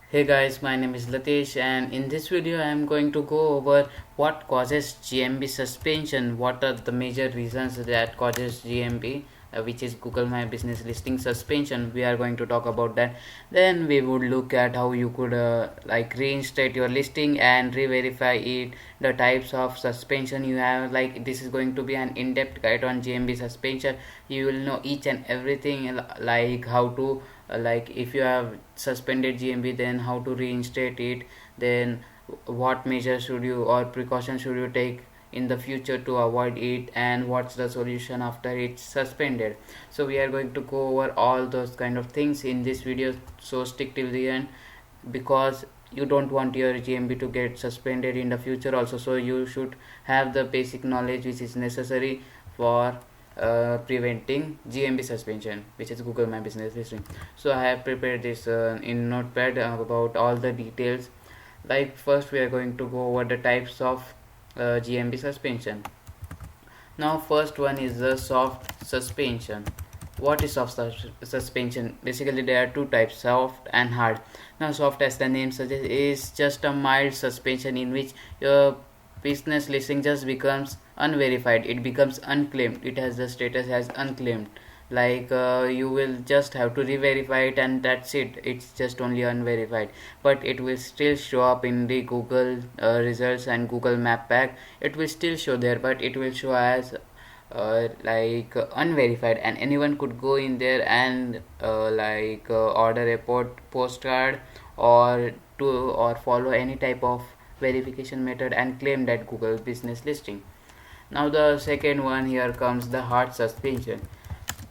Hey guys, my name is Latesh, and in this video I am going to go over what causes GMB suspension, what are the major reasons that causes GMB, which is Google My Business Listing suspension. We are going to talk about that. Then we would look at how you could reinstate your listing and re-verify it, the types of suspension you have. Like this is going to be an in-depth guide on GMB suspension. You will know each and everything, like how to like if you have suspended GMB, then how to reinstate it, then what measures should you or precautions should you take in the future to avoid it, and what's the solution after it's suspended. So we are going to go over all those kind of things in this video, so stick till the end because you don't want your GMB to get suspended in the future also. So you should have the basic knowledge which is necessary for preventing GMB suspension, which is Google My Business Listing. So I have prepared this in Notepad about all the details. Like first we are going to go over the types of GMB suspension. Now first one is the soft suspension. What is soft suspension? Basically there are two types, soft and hard. Now soft, as the name suggests, is just a mild suspension in which your business listing just becomes unverified, it becomes unclaimed, it has the status as unclaimed. You will just have to re-verify it and that's it, it's just only unverified, but it will still show up in the Google results and Google map pack. It will still show there, but it will show as unverified, and anyone could go in there and order a postcard or to or follow any type of verification method and claim that Google business listing. Now the second one, here comes the hard suspension.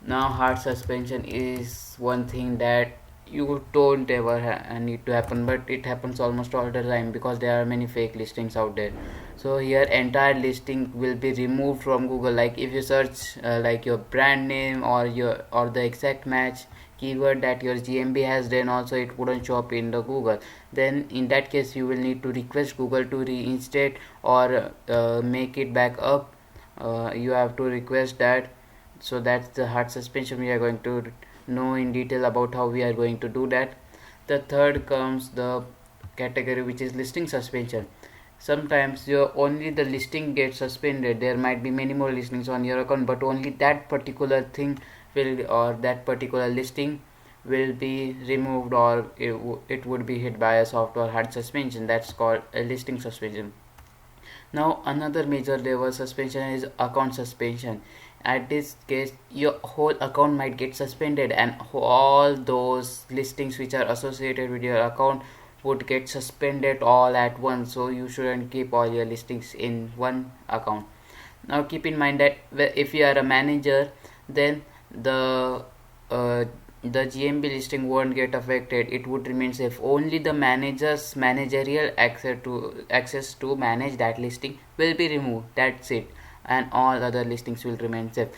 Now hard suspension is one thing that you don't ever need to happen, but it happens almost all the time because there are many fake listings out there. So here entire listing will be removed from Google. Like if you search your brand name or the exact match keyword that your GMB has, then also it wouldn't show up in the Google. Then in that case you will need to request Google to reinstate or make it back up. You have to request that. So that's the hard suspension. We are going to know in detail about how we are going to do that. The third comes the category which is listing suspension. Sometimes only the listing gets suspended. There might be many more listings on your account, but only that particular thing will, or that particular listing will be removed, or it would be hit by a soft or hard suspension. That's called a listing suspension. Now another major level suspension is account suspension. At this case your whole account might get suspended and all those listings which are associated with your account would get suspended all at once. So you shouldn't keep all your listings in one account. Now keep in mind that if you are a manager, then the GMB listing won't get affected, it would remain safe. Only the manager's managerial access to manage that listing will be removed, that's it, and all other listings will remain safe.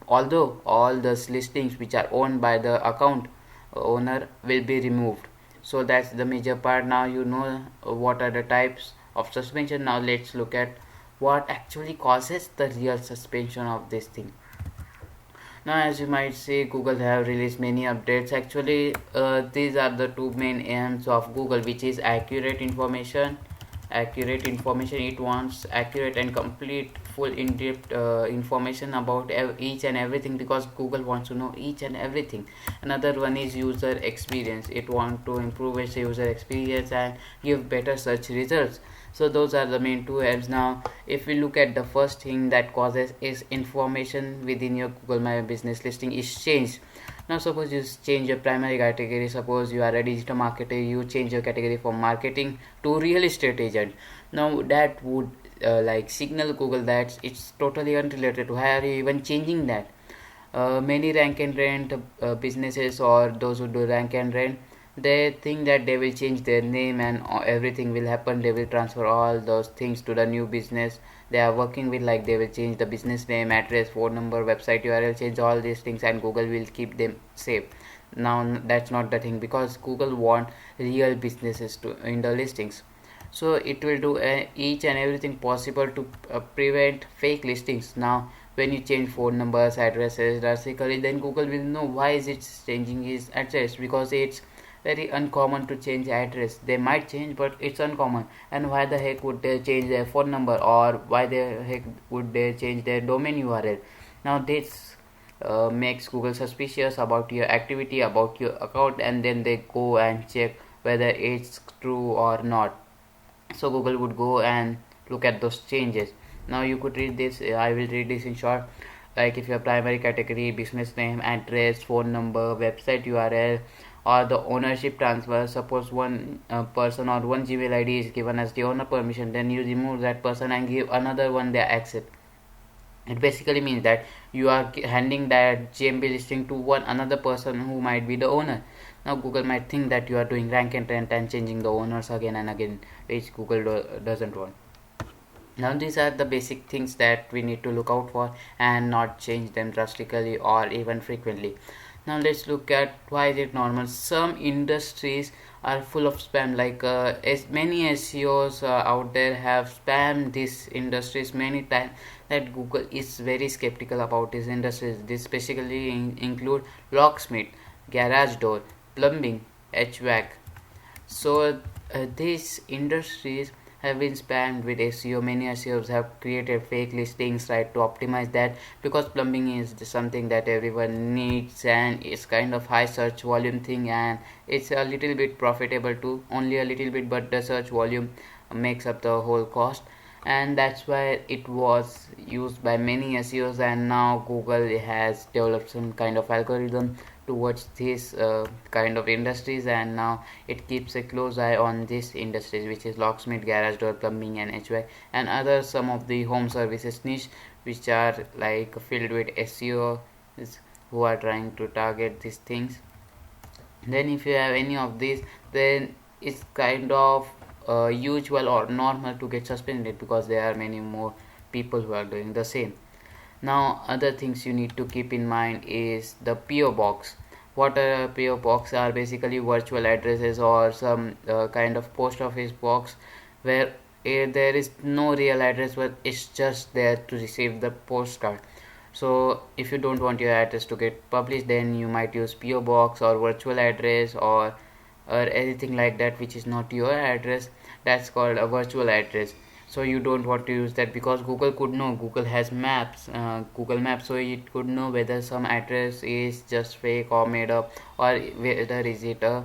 Although all those listings which are owned by the account owner will be removed. So that's the major part. Now you know what are the types of suspension. Now let's look at what actually causes the real suspension of this thing. Now as you might see, Google have released many updates. Actually these are the two main aims of Google, which is accurate information. It wants accurate and complete full in-depth information about each and everything, because Google wants to know each and everything. Another one is user experience. It wants to improve its user experience and give better search results. So those are the main two apps. Now if we look at the first thing that causes is information within your Google My Business listing is changed. Now suppose you change your primary category. Suppose you are a digital marketer, you change your category from marketing to real estate agent. Now that would signal Google that it's totally unrelated. Why are you even changing that? Many rank and rent businesses, or those who do rank and rent, they think that they will change their name and everything will happen. They will transfer all those things to the new business they are working with. Like they will change the business name, address, phone number, website URL, change all these things, and Google will keep them safe. Now that's not the thing, because Google want real businesses to in the listings. So it will do each and everything possible to prevent fake listings. Now when you change phone numbers, addresses drastically, then Google will know why is it changing his address, because it's very uncommon to change address. They might change, but it's uncommon. And why the heck would they change their phone number, or why the heck would they change their domain URL? Now this makes Google suspicious about your activity, about your account, and then they go and check whether it's true or not. So Google would go and look at those changes. Now you could read this. I will read this in short. Like if your primary category, business name, address, phone number, website URL, or the ownership transfer, suppose one person or one Gmail ID is given as the owner permission, then you remove that person and give another one the access. It basically means that you are handing that GMB listing to one another person who might be the owner. Now Google might think that you are doing rank and rent and changing the owners again and again, which Google doesn't want. Now these are the basic things that we need to look out for and not change them drastically or even frequently. Now let's look at why is it normal. Some industries are full of spam, like as many SEOs out there have spammed these industries many times, that Google is very skeptical about these industries. This basically include locksmith, garage door, plumbing, HVAC. So these industries have been spammed with SEO. Many SEOs have created fake listings, right, to optimize that, because plumbing is something that everyone needs and it's kind of high search volume thing, and it's a little bit profitable too, only a little bit, but the search volume makes up the whole cost, and that's why it was used by many SEOs. And now Google has developed some kind of algorithm towards this kind of industries, and now it keeps a close eye on these industries, which is locksmith, garage door, plumbing, and HVAC, and other some of the home services niche, which are like filled with SEO who are trying to target these things. Then if you have any of these, then it's kind of usual or normal to get suspended, because there are many more people who are doing the same. Now other things you need to keep in mind is the PO box. What a PO box are basically virtual addresses or some kind of post office box where there is no real address, but it's just there to receive the postcard. So if you don't want your address to get published, then you might use PO box or virtual address or anything like that which is not your address. That's called a virtual address. So you don't want to use that, because Google could know. Google has maps, Google Maps, so it could know whether some address is just fake or made up, or whether is it a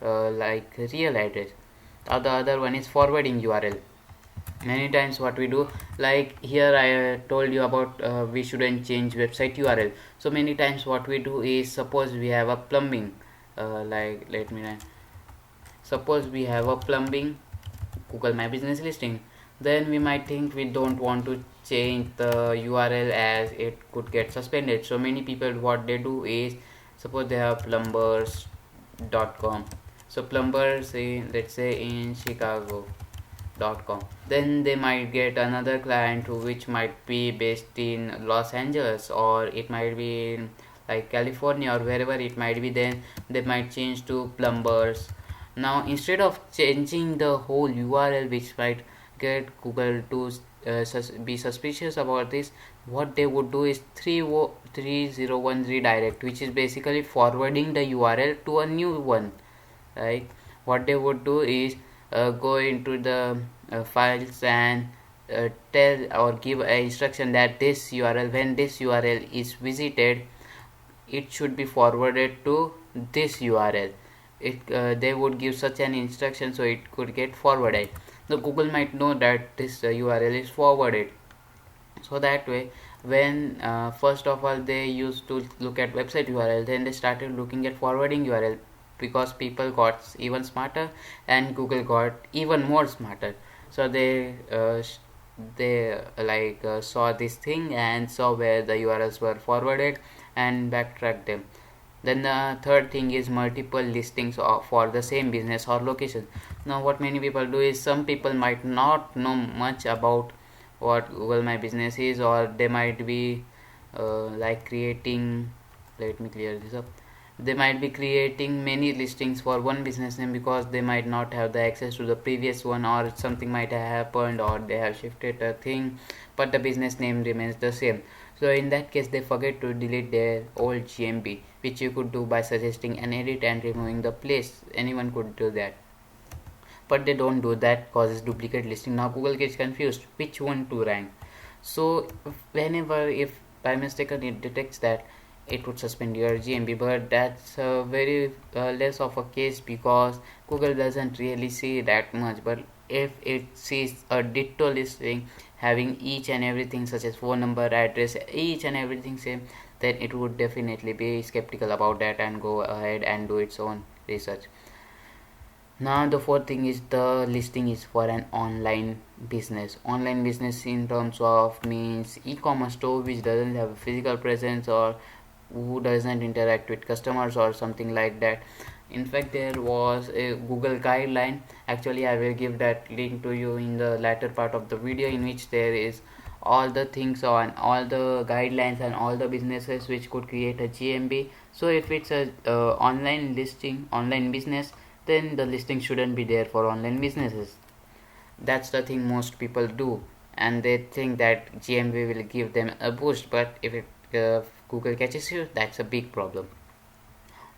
like real address. The other one is forwarding URL. Many times what we do, like here I told you about we shouldn't change website URL. So many times what we do is, suppose we have a plumbing, like let me suppose we have a plumbing Google My Business listing, then we might think we don't want to change the URL as it could get suspended. So many people, what they do is, suppose they have plumbers.com, so plumbers in, let's say, in Chicago.com, then they might get another client which might be based in Los Angeles, or it might be in like California, or wherever it might be. Then they might change to plumbers. Now instead of changing the whole URL, which might get Google to be suspicious about this, what they would do is 3013 redirect, which is basically forwarding the URL to a new one. Right, what they would do is go into the files and tell or give an instruction that this URL, when this URL is visited, it should be forwarded to this URL. They would give such an instruction, so it could get forwarded. The Google might know that this URL is forwarded. So that way, when first of all they used to look at website URL, then they started looking at forwarding URL, because people got even smarter and Google got even more smarter. So they saw this thing and saw where the URLs were forwarded and backtracked them. Then the third thing is multiple listings for the same business or location. Now what many people do is, some people might not know much about what Google My Business is, or they might be like creating, let me clear this up, they might be creating many listings for one business name, because they might not have the access to the previous one, or something might have happened, or they have shifted a thing, but the business name remains the same. So in that case, they forget to delete their old GMB, which you could do by suggesting an edit and removing the place. Anyone could do that, but they don't do that, causes duplicate listing. Now Google gets confused which one to rank. So whenever, if by mistake it detects that, it would suspend your GMB, but that's very less of a case because Google doesn't really see that much. But if it sees a ditto listing having each and everything such as phone number, address, each and everything same, then it would definitely be skeptical about that and go ahead and do its own research. Now the fourth thing is the listing is for an online business. Online business in terms of means e-commerce store which doesn't have a physical presence or who doesn't interact with customers or something like that. In fact, there was a Google guideline. Actually, I will give that link to you in the latter part of the video, in which there is all the things on all the guidelines and all the businesses which could create a GMB. So if it's a online listing, online business, then the listing shouldn't be there for online businesses. That's the thing most people do, and they think that GMB will give them a boost, but if Google catches you, that's a big problem.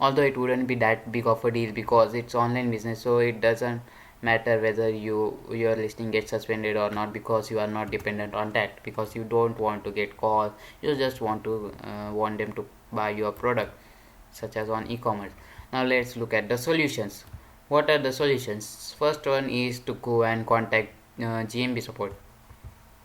Although it wouldn't be that big of a deal because it's online business, so it doesn't matter whether your listing gets suspended or not, because you are not dependent on that, because you don't want to get calls, you just want them to buy your product, such as on e-commerce. Now let's look at the solutions. What are the solutions? First one is to go and contact GMB support.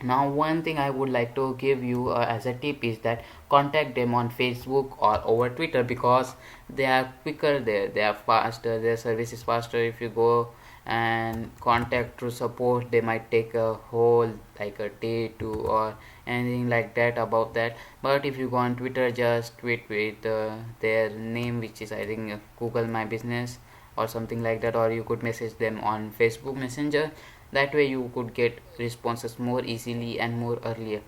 Now one thing I would like to give you as a tip is that contact them on Facebook or over Twitter, because they are quicker there, they are faster, their service is faster. If you go and contact through support, they might take a whole like a day to or anything like that about that. But if you go on Twitter, just tweet with their name, which is I think Google My Business or something like that, or you could message them on Facebook Messenger. That way you could get responses more easily and more earlier.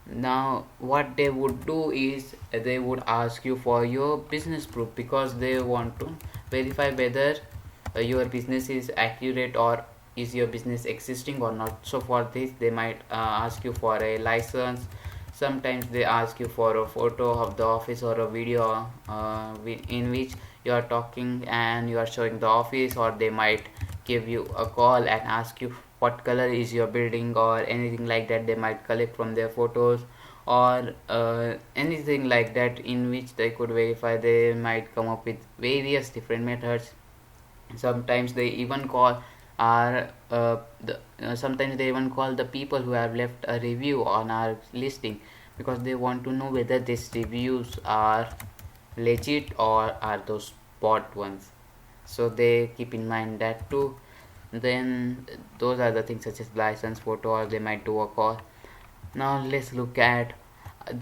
Now what they would do is they would ask you for your business proof, because they want to verify whether your business is accurate or is your business existing or not. So for this they might ask you for a license. Sometimes they ask you for a photo of the office or a video in which you are talking and you are showing the office, or they might give you a call and ask you what color is your building or anything like that. They might collect from their photos or anything like that in which they could verify. They might come up with various different methods. Sometimes they even call sometimes they even call the people who have left a review on our listing, because they want to know whether these reviews are legit or are those bot ones. So they keep in mind that too. Then those are the things such as license, photo, or they might do a call. Now let's look at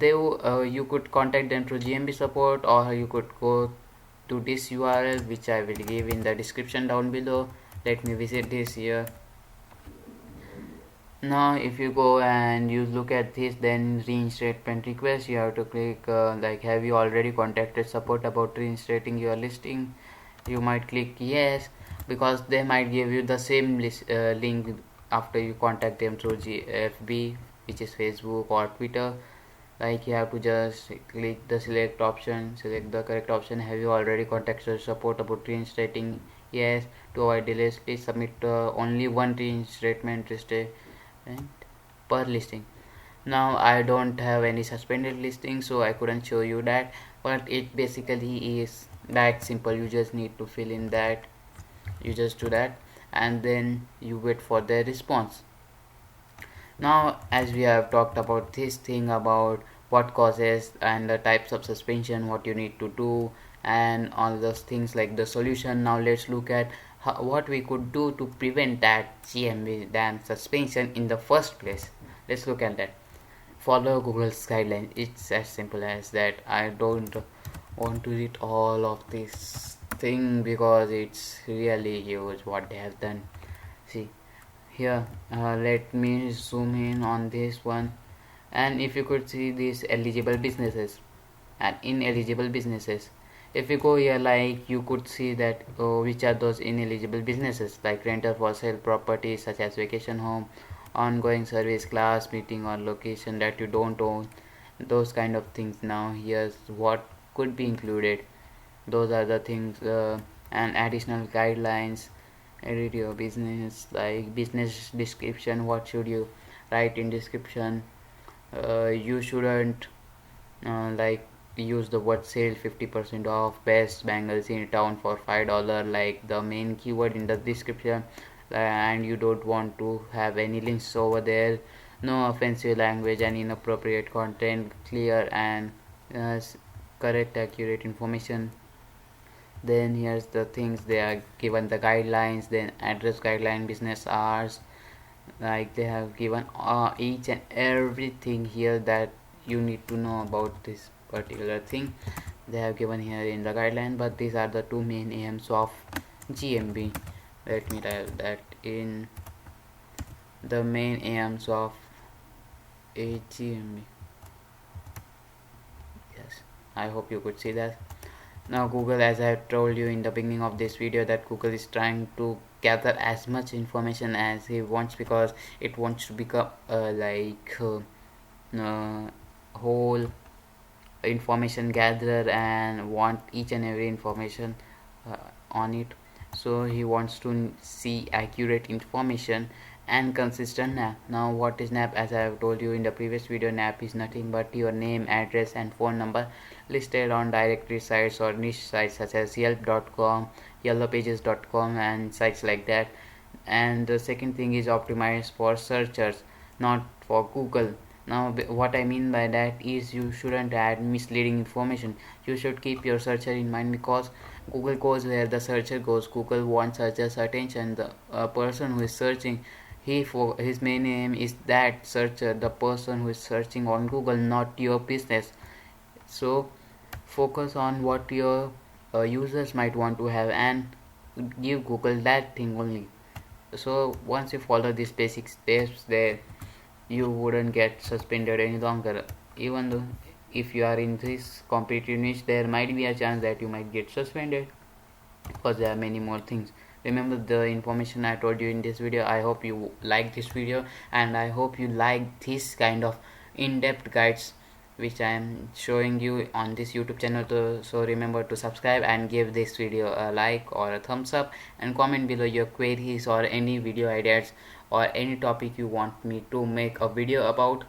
you could contact them through GMB support, or you could go to this URL which I will give in the description down below. Let me visit this here. Now if you go and you look at this, then reinstatement request, you have to click like have you already contacted support about reinstating your listing. You might click yes, because they might give you the same link after you contact them through FB, which is Facebook or Twitter. Like you have to just click the select the correct option. Have you already contacted support about reinstating? Yes. To avoid delays, please submit only one reinstatement per listing. Now I don't have any suspended listing, so I couldn't show you that, but it basically is that simple. You just need to fill in that, you just do that, and then you wait for their response. Now as we have talked about this thing about what causes and the types of suspension, what you need to do and all those things like the solution, now let's look at what we could do to prevent that GMB damn suspension in the first place. Let's look at that. Follow Google's guidelines. It's as simple as that. I don't want to read all of this thing because it's really huge what they have done. See here, let me zoom in on this one, and if you could see these eligible businesses and ineligible businesses. If you go here, like you could see that which are those ineligible businesses, like renter for sale properties such as vacation home, ongoing service, class, meeting or location that you don't own, those kind of things. Now here's what could be included. Those are the things, and additional guidelines. Edit your business, like business description. What should you write in description? You shouldn't like use the word sale, 50% off, best bangles in town for $5, like the main keyword in the description. And you don't want to have any links over there. No offensive language and inappropriate content, clear and uh, correct accurate information. Then here's the things they are given, the guidelines, then address guideline, business hours, like they have given each and everything here that you need to know about this particular thing. They have given here in the guideline, but these are the two main aims of GMB. Let me type that in, the main aims of a GMB. Yes, I hope you could see that. Now Google, as I have told you in the beginning of this video, that Google is trying to gather as much information as he wants, because it wants to become whole information gatherer and want each and every information on it. So he wants to see accurate information and consistent nap. Now what is nap? As I have told you in the previous video, nap is nothing but your name, address and phone number listed on directory sites or niche sites such as yelp.com, yellowpages.com and sites like that. And the second thing is optimized for searchers, not for Google. Now what I mean by that is you shouldn't add misleading information. You should keep your searcher in mind, because Google goes where the searcher goes. Google wants searchers' attention. The person who is searching, his main aim is that searcher, the person who is searching on Google, not your business. So focus on what your users might want to have and give Google that thing only. So once you follow these basic steps, there you wouldn't get suspended any longer. Even though if you are in this competitive niche, there might be a chance that you might get suspended, because there are many more things. Remember the information I told you in this video. I hope you like this video, and I hope you like this kind of in-depth guides which I am showing you on this YouTube channel. So remember to subscribe and give this video a like or a thumbs up, and comment below your queries or any video ideas or any topic you want me to make a video about.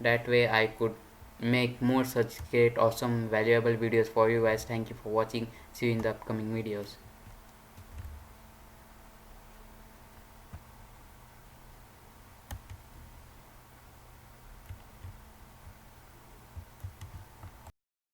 That way I could make more such great, awesome, valuable videos for you guys. Thank you for watching. See you in the upcoming videos.